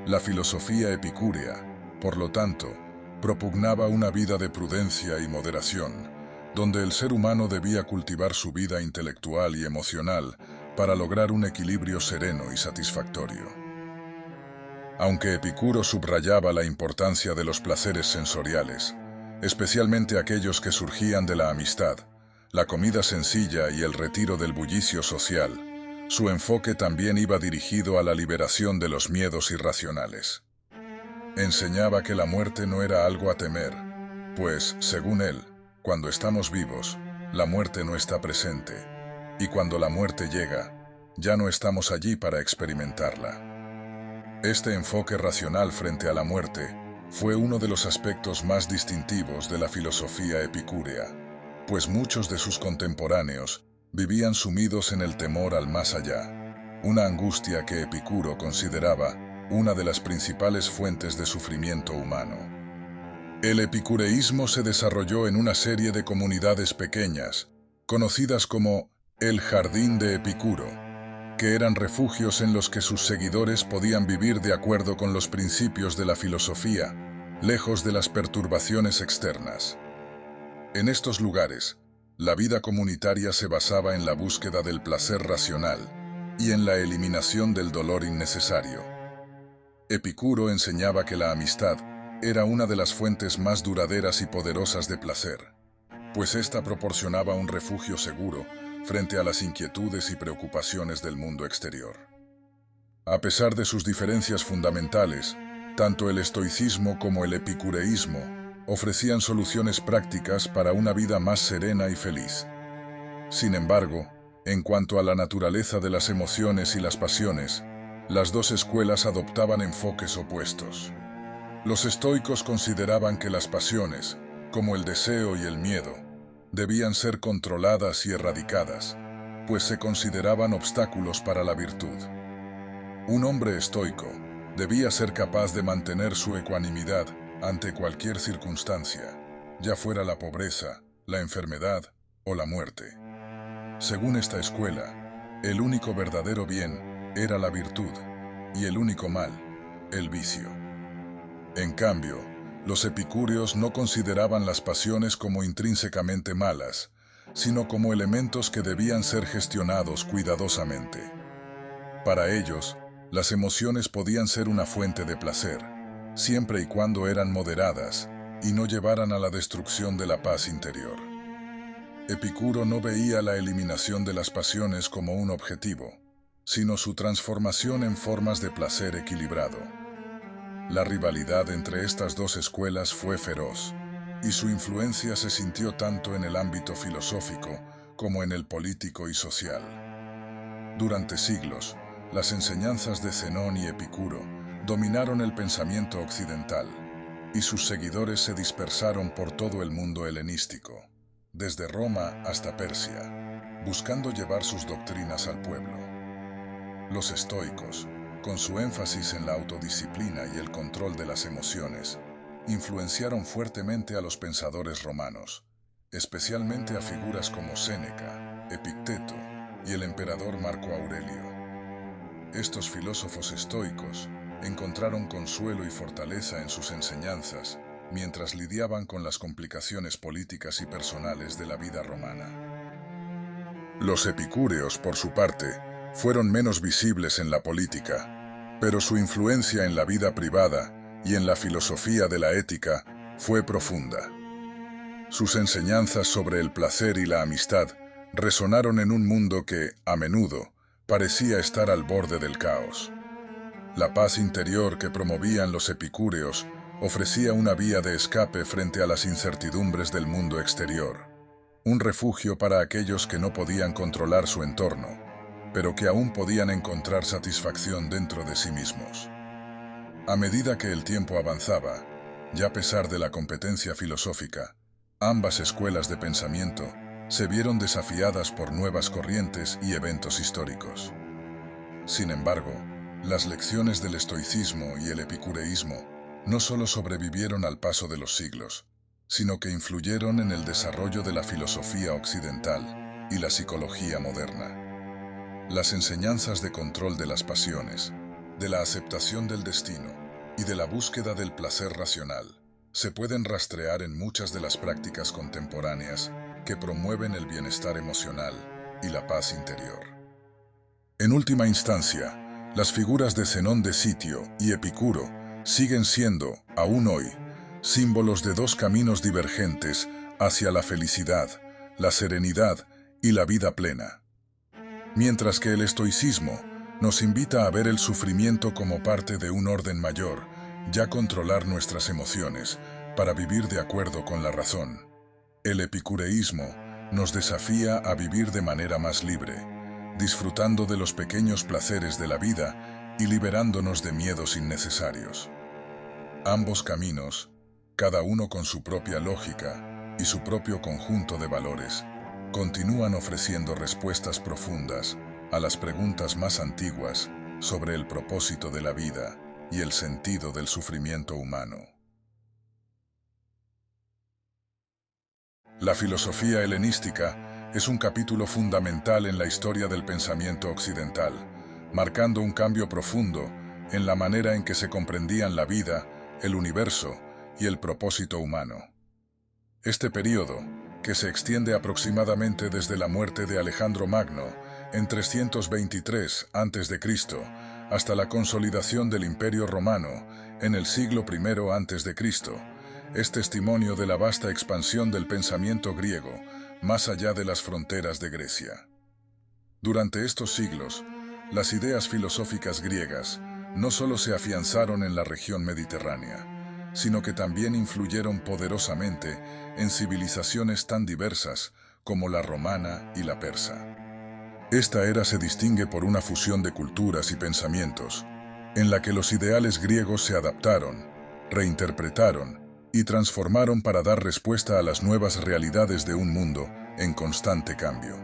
S1: La filosofía epicúrea, por lo tanto, propugnaba una vida de prudencia y moderación, donde el ser humano debía cultivar su vida intelectual y emocional para lograr un equilibrio sereno y satisfactorio. Aunque Epicuro subrayaba la importancia de los placeres sensoriales, especialmente aquellos que surgían de la amistad, la comida sencilla y el retiro del bullicio social, su enfoque también iba dirigido a la liberación de los miedos irracionales. Enseñaba que la muerte no era algo a temer, pues, según él, cuando estamos vivos, la muerte no está presente, y cuando la muerte llega, ya no estamos allí para experimentarla. Este enfoque racional frente a la muerte fue uno de los aspectos más distintivos de la filosofía epicúrea, pues muchos de sus contemporáneos vivían sumidos en el temor al más allá, una angustia que Epicuro consideraba una de las principales fuentes de sufrimiento humano. El epicureísmo se desarrolló en una serie de comunidades pequeñas, conocidas como el Jardín de Epicuro, que eran refugios en los que sus seguidores podían vivir de acuerdo con los principios de la filosofía, lejos de las perturbaciones externas. En estos lugares, la vida comunitaria se basaba en la búsqueda del placer racional y en la eliminación del dolor innecesario. Epicuro enseñaba que la amistad era una de las fuentes más duraderas y poderosas de placer, pues ésta proporcionaba un refugio seguro frente a las inquietudes y preocupaciones del mundo exterior. A pesar de sus diferencias fundamentales, tanto el estoicismo como el epicureísmo ofrecían soluciones prácticas para una vida más serena y feliz. Sin embargo, en cuanto a la naturaleza de las emociones y las pasiones, las dos escuelas adoptaban enfoques opuestos. Los estoicos consideraban que las pasiones, como el deseo y el miedo, debían ser controladas y erradicadas, pues se consideraban obstáculos para la virtud. Un hombre estoico debía ser capaz de mantener su ecuanimidad ante cualquier circunstancia, ya fuera la pobreza, la enfermedad o la muerte. Según esta escuela, el único verdadero bien era la virtud y el único mal, el vicio. En cambio, los epicúreos no consideraban las pasiones como intrínsecamente malas, sino como elementos que debían ser gestionados cuidadosamente. Para ellos, las emociones podían ser una fuente de placer, siempre y cuando eran moderadas y no llevaran a la destrucción de la paz interior. Epicuro no veía la eliminación de las pasiones como un objetivo, sino su transformación en formas de placer equilibrado. La rivalidad entre estas dos escuelas fue feroz, y su influencia se sintió tanto en el ámbito filosófico como en el político y social. Durante siglos, las enseñanzas de Zenón y Epicuro dominaron el pensamiento occidental, y sus seguidores se dispersaron por todo el mundo helenístico, desde Roma hasta Persia, buscando llevar sus doctrinas al pueblo. Los estoicos, con su énfasis en la autodisciplina y el control de las emociones, influenciaron fuertemente a los pensadores romanos, especialmente a figuras como Séneca, Epicteto y el emperador Marco Aurelio. Estos filósofos estoicos encontraron consuelo y fortaleza en sus enseñanzas mientras lidiaban con las complicaciones políticas y personales de la vida romana. Los epicúreos, por su parte, fueron menos visibles en la política, pero su influencia en la vida privada y en la filosofía de la ética fue profunda. Sus enseñanzas sobre el placer y la amistad resonaron en un mundo que, a menudo, parecía estar al borde del caos. La paz interior que promovían los epicúreos ofrecía una vía de escape frente a las incertidumbres del mundo exterior, un refugio para aquellos que no podían controlar su entorno, pero que aún podían encontrar satisfacción dentro de sí mismos. A medida que el tiempo avanzaba, y a pesar de la competencia filosófica, ambas escuelas de pensamiento se vieron desafiadas por nuevas corrientes y eventos históricos. Sin embargo, las lecciones del estoicismo y el epicureísmo no solo sobrevivieron al paso de los siglos, sino que influyeron en el desarrollo de la filosofía occidental y la psicología moderna. Las enseñanzas de control de las pasiones, de la aceptación del destino y de la búsqueda del placer racional se pueden rastrear en muchas de las prácticas contemporáneas que promueven el bienestar emocional y la paz interior. En última instancia, las figuras de Zenón de Sitio y Epicuro siguen siendo, aún hoy, símbolos de dos caminos divergentes hacia la felicidad, la serenidad y la vida plena. Mientras que el estoicismo nos invita a ver el sufrimiento como parte de un orden mayor, y a controlar nuestras emociones para vivir de acuerdo con la razón. El epicureísmo nos desafía a vivir de manera más libre, disfrutando de los pequeños placeres de la vida y liberándonos de miedos innecesarios. Ambos caminos, cada uno con su propia lógica y su propio conjunto de valores, continúan ofreciendo respuestas profundas a las preguntas más antiguas sobre el propósito de la vida y el sentido del sufrimiento humano. La filosofía helenística es un capítulo fundamental en la historia del pensamiento occidental, marcando un cambio profundo en la manera en que se comprendían la vida, el universo y el propósito humano. Este período, que se extiende aproximadamente desde la muerte de Alejandro Magno en 323 a.C. hasta la consolidación del Imperio Romano en el siglo I a.C., es testimonio de la vasta expansión del pensamiento griego más allá de las fronteras de Grecia. Durante estos siglos, las ideas filosóficas griegas no solo se afianzaron en la región mediterránea, sino que también influyeron poderosamente en civilizaciones tan diversas como la romana y la persa. Esta era se distingue por una fusión de culturas y pensamientos, en la que los ideales griegos se adaptaron, reinterpretaron y transformaron para dar respuesta a las nuevas realidades de un mundo en constante cambio.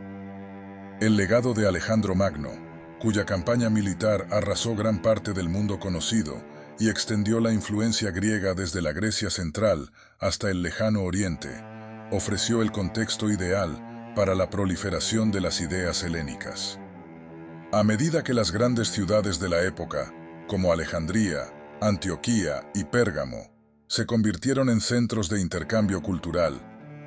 S1: El legado de Alejandro Magno, cuya campaña militar arrasó gran parte del mundo conocido y extendió la influencia griega desde la Grecia central hasta el lejano Oriente, ofreció el contexto ideal para la proliferación de las ideas helénicas. A medida que las grandes ciudades de la época, como Alejandría, Antioquía y Pérgamo, se convirtieron en centros de intercambio cultural,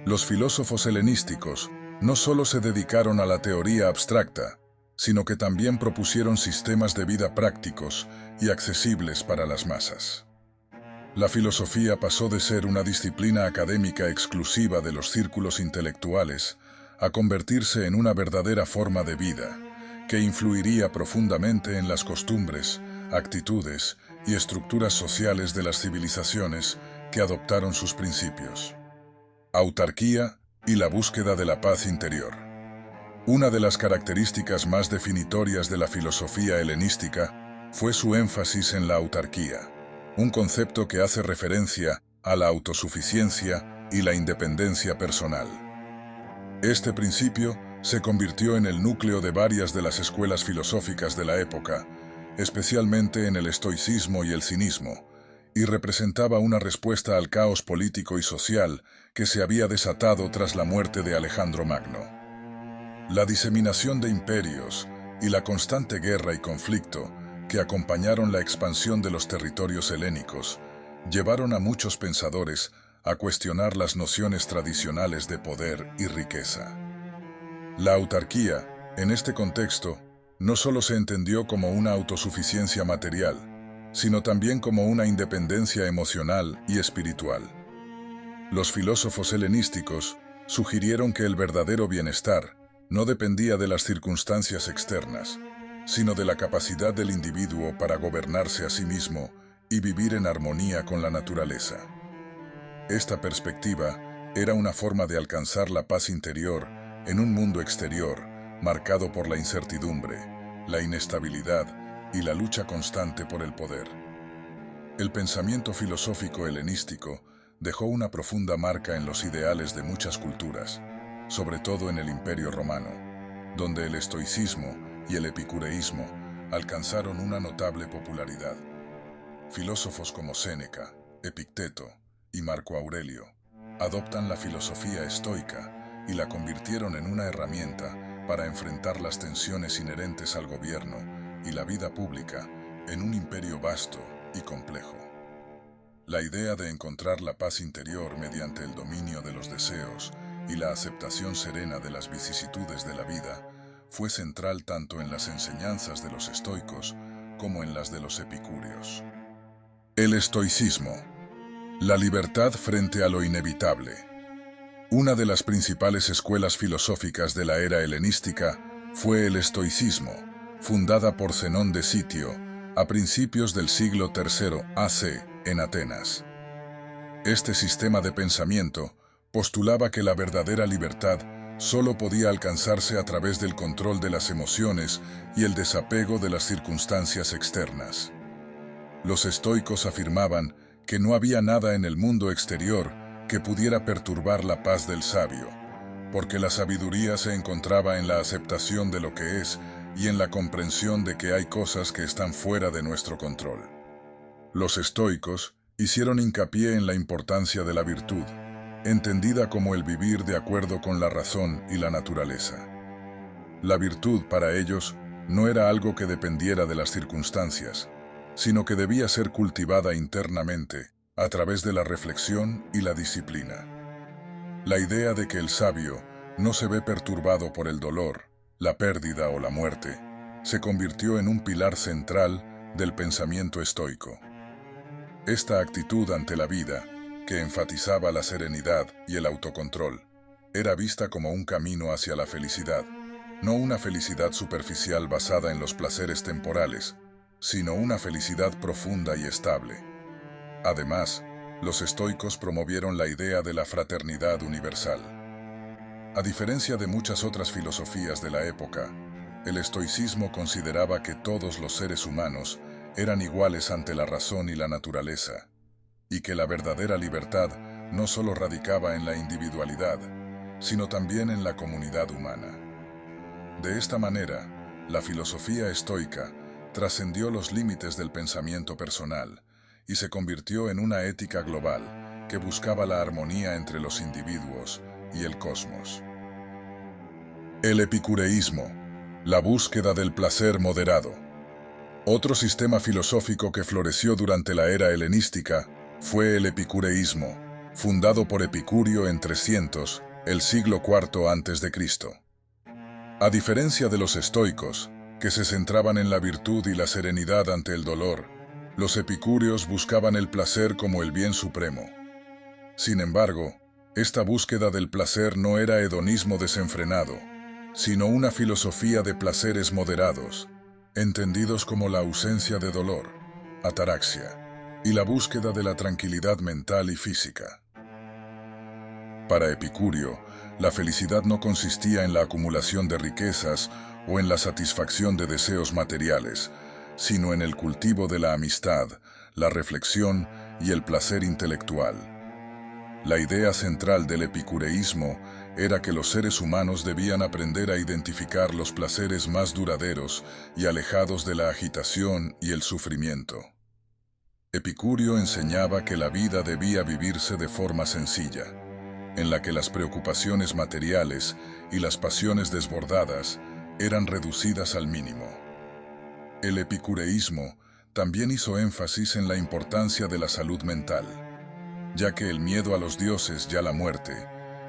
S1: los filósofos helenísticos no solo se dedicaron a la teoría abstracta, sino que también propusieron sistemas de vida prácticos y accesibles para las masas. La filosofía pasó de ser una disciplina académica exclusiva de los círculos intelectuales a convertirse en una verdadera forma de vida, que influiría profundamente en las costumbres, actitudes y estructuras sociales de las civilizaciones que adoptaron sus principios. Autarquía y la búsqueda de la paz interior. Una de las características más definitorias de la filosofía helenística fue su énfasis en la autarquía, un concepto que hace referencia a la autosuficiencia y la independencia personal. Este principio se convirtió en el núcleo de varias de las escuelas filosóficas de la época, especialmente en el estoicismo y el cinismo, y representaba una respuesta al caos político y social que se había desatado tras la muerte de Alejandro Magno. La diseminación de imperios y la constante guerra y conflicto que acompañaron la expansión de los territorios helénicos llevaron a muchos pensadores a cuestionar las nociones tradicionales de poder y riqueza. La autarquía, en este contexto, no solo se entendió como una autosuficiencia material, sino también como una independencia emocional y espiritual. Los filósofos helenísticos sugirieron que el verdadero bienestar no dependía de las circunstancias externas, sino de la capacidad del individuo para gobernarse a sí mismo y vivir en armonía con la naturaleza. Esta perspectiva era una forma de alcanzar la paz interior en un mundo exterior marcado por la incertidumbre, la inestabilidad y la lucha constante por el poder. El pensamiento filosófico helenístico dejó una profunda marca en los ideales de muchas culturas, sobre todo en el Imperio Romano, donde el estoicismo y el epicureísmo alcanzaron una notable popularidad. Filósofos como Séneca, Epicteto y Marco Aurelio adoptan la filosofía estoica y la convirtieron en una herramienta para enfrentar las tensiones inherentes al gobierno y la vida pública en un imperio vasto y complejo. La idea de encontrar la paz interior mediante el dominio de los deseos y la aceptación serena de las vicisitudes de la vida fue central tanto en las enseñanzas de los estoicos como en las de los epicúreos. El estoicismo. La libertad frente a lo inevitable. Una de las principales escuelas filosóficas de la era helenística fue el estoicismo, fundada por Zenón de Sitio a principios del siglo III AC en Atenas. Este sistema de pensamiento postulaba que la verdadera libertad solo podía alcanzarse a través del control de las emociones y el desapego de las circunstancias externas. Los estoicos afirmaban que no había nada en el mundo exterior que pudiera perturbar la paz del sabio, porque la sabiduría se encontraba en la aceptación de lo que es y en la comprensión de que hay cosas que están fuera de nuestro control. Los estoicos hicieron hincapié en la importancia de la virtud, entendida como el vivir de acuerdo con la razón y la naturaleza. La virtud para ellos no era algo que dependiera de las circunstancias, sino que debía ser cultivada internamente a través de la reflexión y la disciplina. La idea de que el sabio no se ve perturbado por el dolor, la pérdida o la muerte, se convirtió en un pilar central del pensamiento estoico. Esta actitud ante la vida, que enfatizaba la serenidad y el autocontrol, era vista como un camino hacia la felicidad, no una felicidad superficial basada en los placeres temporales, sino una felicidad profunda y estable. Además, los estoicos promovieron la idea de la fraternidad universal. A diferencia de muchas otras filosofías de la época, el estoicismo consideraba que todos los seres humanos eran iguales ante la razón y la naturaleza, y que la verdadera libertad no solo radicaba en la individualidad, sino también en la comunidad humana. De esta manera, la filosofía estoica trascendió los límites del pensamiento personal y se convirtió en una ética global que buscaba la armonía entre los individuos y el cosmos. El epicureísmo, la búsqueda del placer moderado. Otro sistema filosófico que floreció durante la era helenística fue el epicureísmo, fundado por Epicurio en 300, el siglo IV a.C. A diferencia de los estoicos, que se centraban en la virtud y la serenidad ante el dolor, los epicúreos buscaban el placer como el bien supremo. Sin embargo, Esta búsqueda del placer no era hedonismo desenfrenado, sino una filosofía de placeres moderados, entendidos como la ausencia de dolor, ataraxia, y la búsqueda de la tranquilidad mental y física. Para Epicurio, la felicidad no consistía en la acumulación de riquezas o en la satisfacción de deseos materiales, sino en el cultivo de la amistad, la reflexión y el placer intelectual. La idea central del epicureísmo era que los seres humanos debían aprender a identificar los placeres más duraderos y alejados de la agitación y el sufrimiento. Epicurio enseñaba que la vida debía vivirse de forma sencilla, en la que las preocupaciones materiales y las pasiones desbordadas eran reducidas al mínimo. El epicureísmo también hizo énfasis en la importancia de la salud mental, ya que el miedo a los dioses y a la muerte,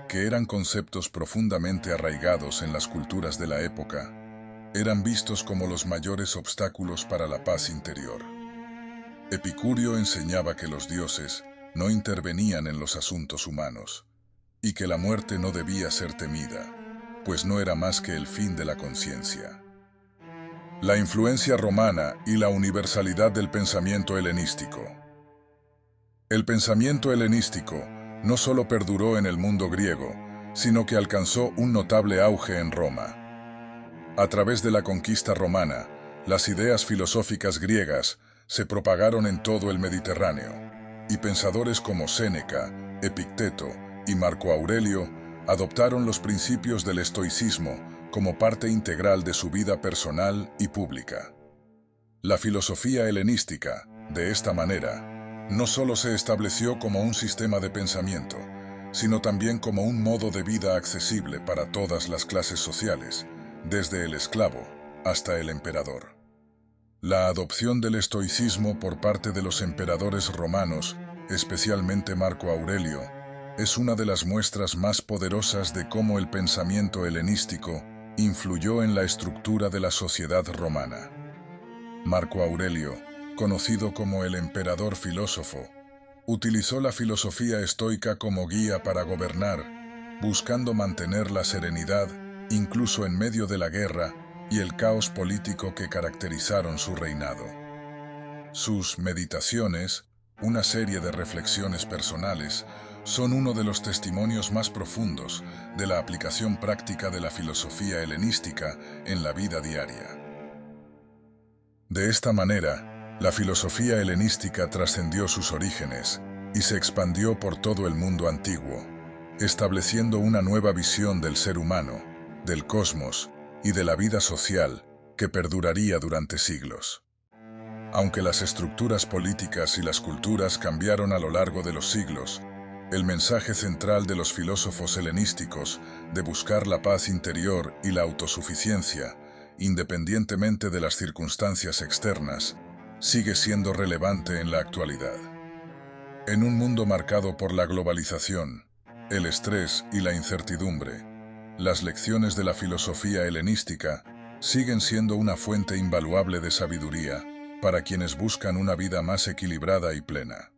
S1: que eran conceptos profundamente arraigados en las culturas de la época, eran vistos como los mayores obstáculos para la paz interior. Epicurio enseñaba que los dioses no intervenían en los asuntos humanos, y que la muerte no debía ser temida, pues no era más que el fin de la conciencia. La influencia romana y la universalidad del pensamiento helenístico. El pensamiento helenístico no solo perduró en el mundo griego, sino que alcanzó un notable auge en Roma. A través de la conquista romana, las ideas filosóficas griegas se propagaron en todo el Mediterráneo, y pensadores como Séneca, Epicteto y Marco Aurelio adoptaron los principios del estoicismo como parte integral de su vida personal y pública. La filosofía helenística, de esta manera, no solo se estableció como un sistema de pensamiento, sino también como un modo de vida accesible para todas las clases sociales, desde el esclavo hasta el emperador. La adopción del estoicismo por parte de los emperadores romanos, especialmente Marco Aurelio, es una de las muestras más poderosas de cómo el pensamiento helenístico influyó en la estructura de la sociedad romana. Marco Aurelio, conocido como el emperador filósofo, utilizó la filosofía estoica como guía para gobernar, buscando mantener la serenidad incluso en medio de la guerra y el caos político que caracterizaron su reinado. Sus meditaciones, una serie de reflexiones personales, son uno de los testimonios más profundos de la aplicación práctica de la filosofía helenística en la vida diaria. De esta manera, la filosofía helenística trascendió sus orígenes y se expandió por todo el mundo antiguo, estableciendo una nueva visión del ser humano, del cosmos y de la vida social que perduraría durante siglos. Aunque las estructuras políticas y las culturas cambiaron a lo largo de los siglos, el mensaje central de los filósofos helenísticos de buscar la paz interior y la autosuficiencia, independientemente de las circunstancias externas, sigue siendo relevante en la actualidad. En un mundo marcado por la globalización, el estrés y la incertidumbre, las lecciones de la filosofía helenística siguen siendo una fuente invaluable de sabiduría para quienes buscan una vida más equilibrada y plena.